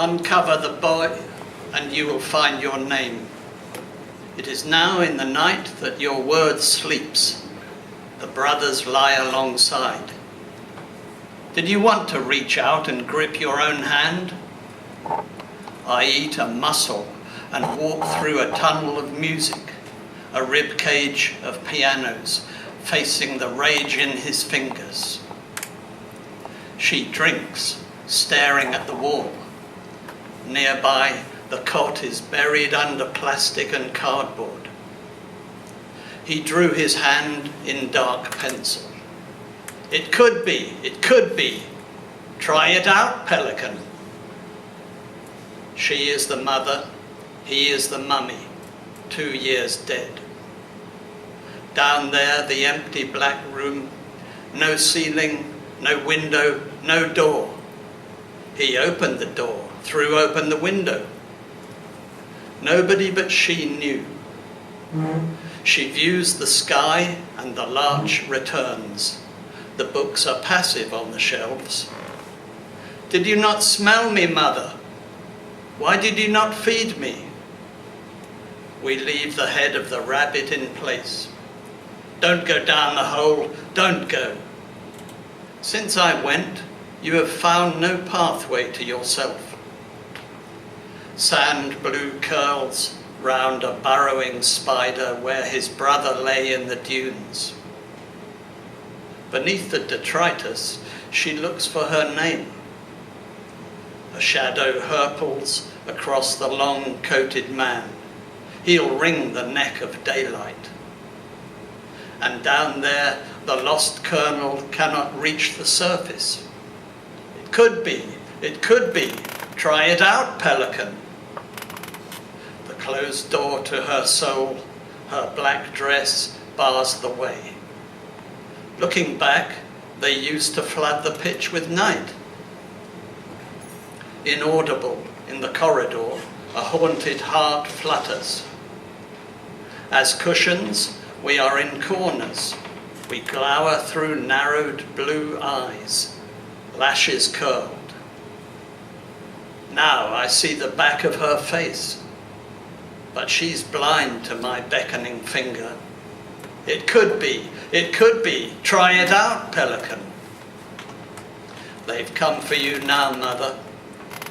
Uncover the boy, and you will find your name. It is now in the night that your word sleeps. The brothers lie alongside. Did you want to reach out and grip your own hand? I eat a mussel and walk through a tunnel of music, a rib cage of pianos facing the rage in his fingers. She drinks, staring at the wall. Nearby, the cot is buried under plastic and cardboard. He drew his hand in dark pencil. It could be, it could be. Try it out, Pelican. She is the mother, he is the mummy, 2 years dead. Down there, the empty black room, no ceiling, no window, no door. He opened the door, threw open the window. Nobody but she knew. She views the sky and the larch returns. The books are passive on the shelves. Did you not smell me, mother? Why did you not feed me? We leave the head of the rabbit in place. Don't go down the hole, don't go. Since I went, you have found no pathway to yourself. Sand blue curls round a burrowing spider where his brother lay in the dunes. Beneath the detritus, she looks for her name. A shadow hurples across the long-coated man. He'll wring the neck of daylight. And down there, the lost kernel cannot reach the surface. It could be, it could be. Try it out, Pelican. The closed door to her soul, her black dress bars the way. Looking back, they used to flood the pitch with night. Inaudible in the corridor, a haunted heart flutters. As cushions, we are in corners. We glower through narrowed blue eyes, lashes curled. Now I see the back of her face, but she's blind to my beckoning finger. It could be, it could be. Try it out, Pelican. They've come for you now, mother.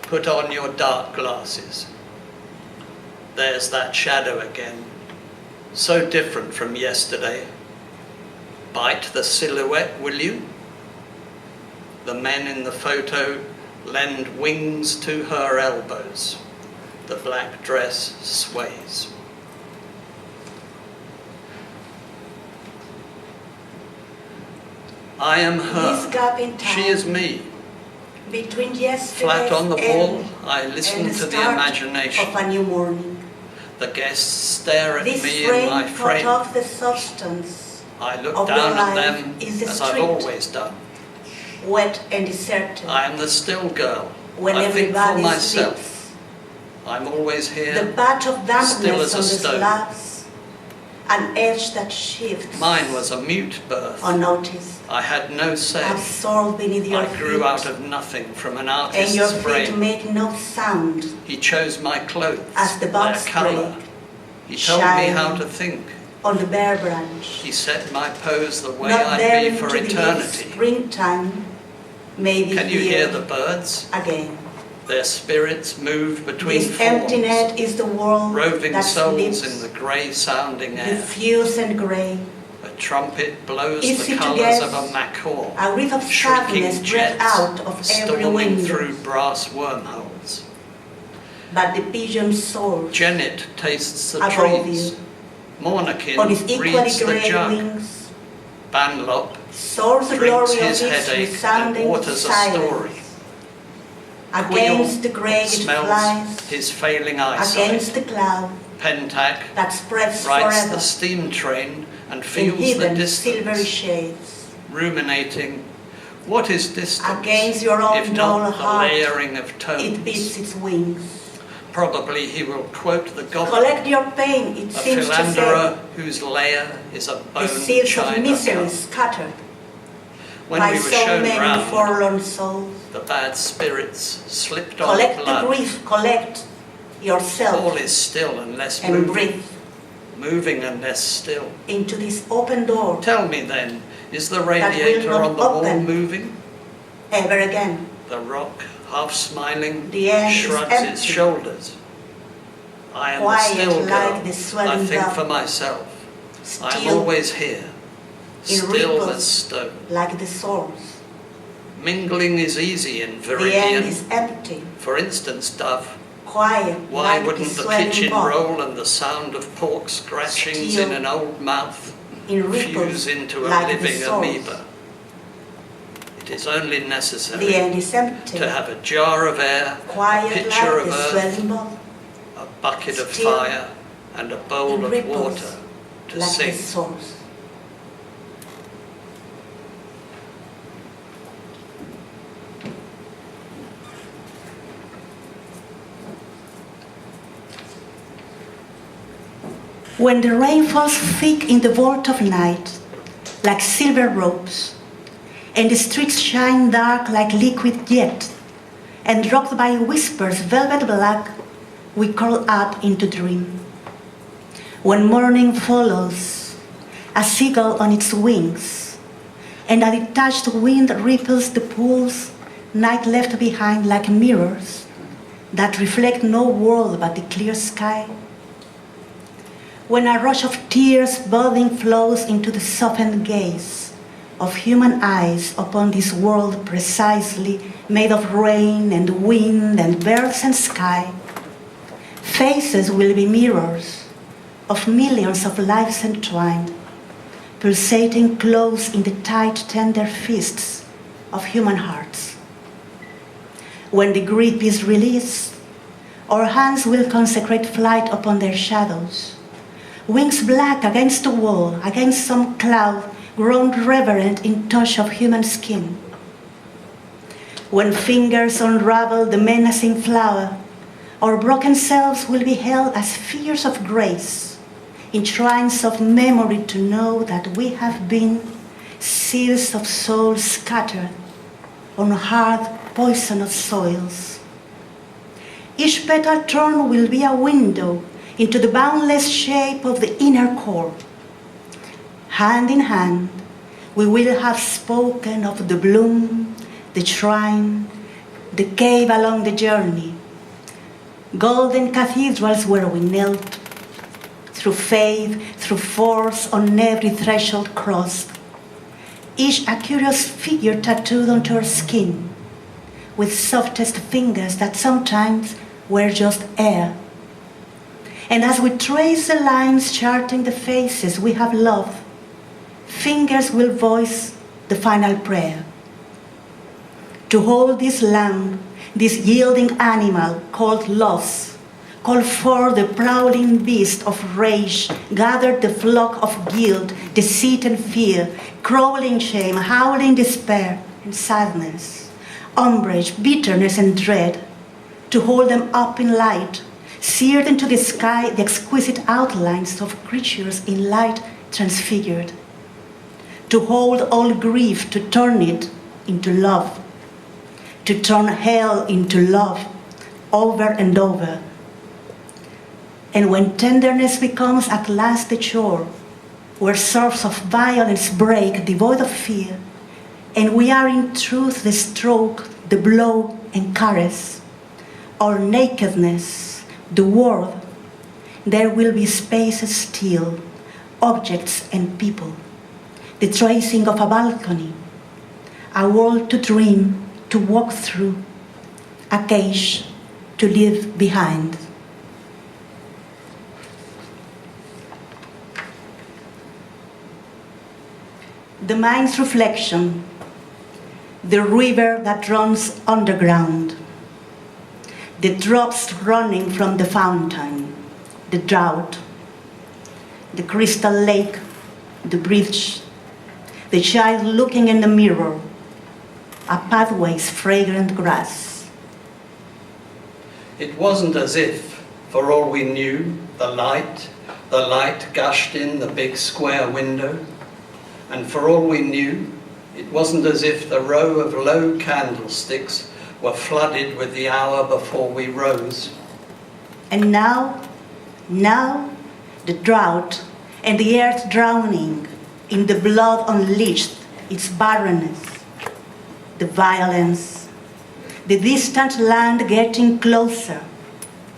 Put on your dark glasses. There's that shadow again, so different from yesterday. Bite the silhouette, will you? The men in the photo lend wings to her elbows. The black dress sways. I am her. She is me. Between yesterday Flat on the wall, I listen to the imagination. Of a new morning. The guests stare at This me in my frame. Of the substance I look of down the at them is the as I've street, always done. wet and deserted. I am the still girl. When I think for everybody myself. sleeps. I'm always here. The patch of still dampness as a on the stone. slabs, an edge that shifts. Mine was a mute birth. Unnoticed. I had no say. Absorbed beneath your I grew feet, out of nothing from an and your artist's feet brain. make no sound He chose my clothes, as the their buds colour. break, He told me shining how to think. on the bare branch. He set my pose the way Not I'd daring be for to believe eternity. springtime may be Can you here hear the birds? again. Their spirits move between This empty forms, net is the world roving that souls sleeps, in the grey-sounding air. diffuse and grey. A trumpet blows Easy the to colours guess, of a macaw, a wreath of shrieking sadness breath jets out of every storming window. through brass wormholes. But the pigeon soars Janet tastes the above trees. you. Mornakin On his equally reads the grey jug. wings, Banlop soars the drinks glory of his its headache and resounding waters a silence. story. Against the grey it smells flies, his failing eyesight. against the cloud Pentac that spreads rides forever the steam train and in feels the hidden silvery distance, shades. ruminating, what is distance, Against your own if dull not the heart, layering of tones? it beats its wings. Probably he will quote the goblin, Collect your pain, it a seems to philanderer say. whose lair is a The bone seeds of china misery cup. scattered. When by we were so shown many round, forlorn souls. the bad spirits slipped on Collect the blood. grief, collect yourself All is still and less and moving. breathe Moving and less still. into this open door Tell me then, is the will radiator not on the wall open. moving? ever again. The rock, half smiling, The end is shrugs empty. its shoulders. I am the Quiet still like girl. the I swelling think dove. for myself. I'm Still always here, in still ripples as stone. like the source. Mingling is easy in The end Viridian. is empty, For instance, dove, quiet why like the wouldn't the swelling kitchen pot. roll and the sound of pork scratchings Still in an old mouth in ripples fuse into a like the living source. amoeba? It is only necessary The end is empty, to have a jar of air, a quiet pitcher like of the earth, swelling pot. a bucket of Still fire, and a bowl in of ripples water to like sing. the source. When the rain falls thick in the vault of night, like silver ropes, and the streets shine dark like liquid jet, and rocked by whispers velvet black, we curl up into dream. When morning follows, a seagull on its wings, and a detached wind ripples the pools night left behind like mirrors that reflect no world but the clear sky. When a rush of tears budding flows into the softened gaze of human eyes upon this world precisely made of rain and wind and birds and sky, faces will be mirrors of millions of lives entwined, pulsating close in the tight, tender fists of human hearts. When the grip is released, our hands will consecrate flight upon their shadows, wings black against the wall, against some cloud grown reverent in touch of human skin. When fingers unravel the menacing flower, our broken selves will be held as figures of grace, in shrines of memory to know that we have been seeds of soul scattered on hard, poisonous soils. Each petal turn will be a window into the boundless shape of the inner core. Hand in hand, we will have spoken of the bloom, the shrine, the cave along the journey, golden cathedrals where we knelt, through faith, through force, on every threshold crossed, each a curious figure tattooed onto our skin, with softest fingers that sometimes were just air. And as we trace the lines charting the faces we have loved, fingers will voice the final prayer. To hold this lamb, this yielding animal called loss, call forth the prowling beast of rage, gather the flock of guilt, deceit and fear, crawling shame, howling despair and sadness, umbrage, bitterness and dread, to hold them up in light, seared into the sky the exquisite outlines of creatures in light transfigured, to hold all grief, to turn it into love, to turn hell into love over and over. And when tenderness becomes at last the shore, where surfs of violence break devoid of fear, and we are in truth the stroke, the blow and caress, our nakedness, the world, there will be spaces still, objects and people, the tracing of a balcony, a world to dream, to walk through, a cage to leave behind. The mind's reflection, the river that runs underground, the drops running from the fountain, the drought, the crystal lake, the bridge, the child looking in the mirror, a pathway's fragrant grass. It wasn't as if, for all we knew, the light gushed in the big square window, and for all we knew, It wasn't as if the row of low candlesticks were flooded with the hour before we rose. And now, the drought and the earth drowning in the blood unleashed its barrenness, the violence, the distant land getting closer,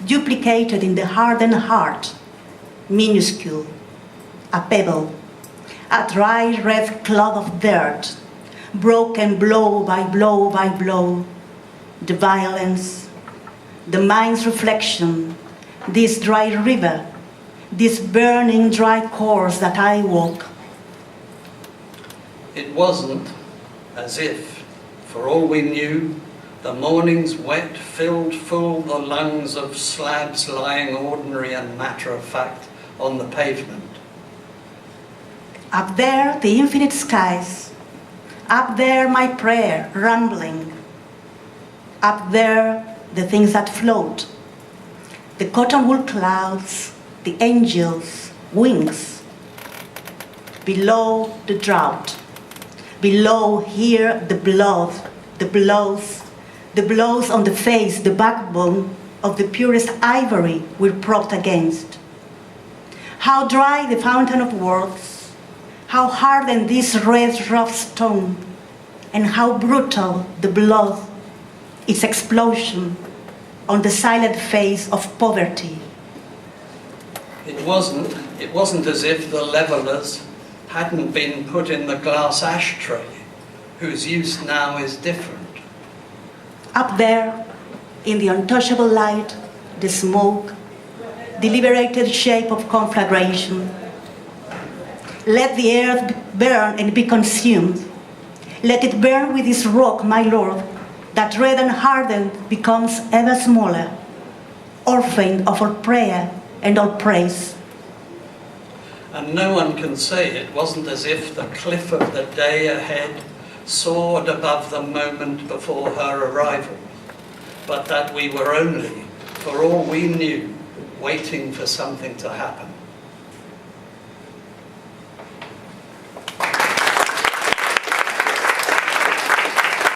duplicated in the hardened heart, minuscule, a pebble, a dry red clod of dirt, broken blow by blow by blow, the violence, the mind's reflection, this dry river, this burning dry course that I walk. It wasn't as if, for all we knew, the morning's wet filled full the lungs of slabs lying ordinary and matter-of-fact on the pavement. Up there, the infinite skies. Up there, my prayer, rumbling. Up there, the things that float. The cotton wool clouds, the angels' wings. Below, the drought. Below, here, the blood, the blows on the face, the backbone of the purest ivory we're propped against. How dry the fountain of words, how hardened this red rough stone, and how brutal the blood, its explosion on the silent face of poverty. It wasn't as if the levelers hadn't been put in the glass ashtray, whose use now is different. Up there, in the untouchable light, the smoke, the liberated shape of conflagration. Let the earth burn and be consumed. Let it burn with this rock, my Lord, that red and hardened becomes ever smaller, orphaned of all prayer and all praise. And no one can say it wasn't as if the cliff of the day ahead soared above the moment before her arrival, but that we were only, for all we knew, waiting for something to happen.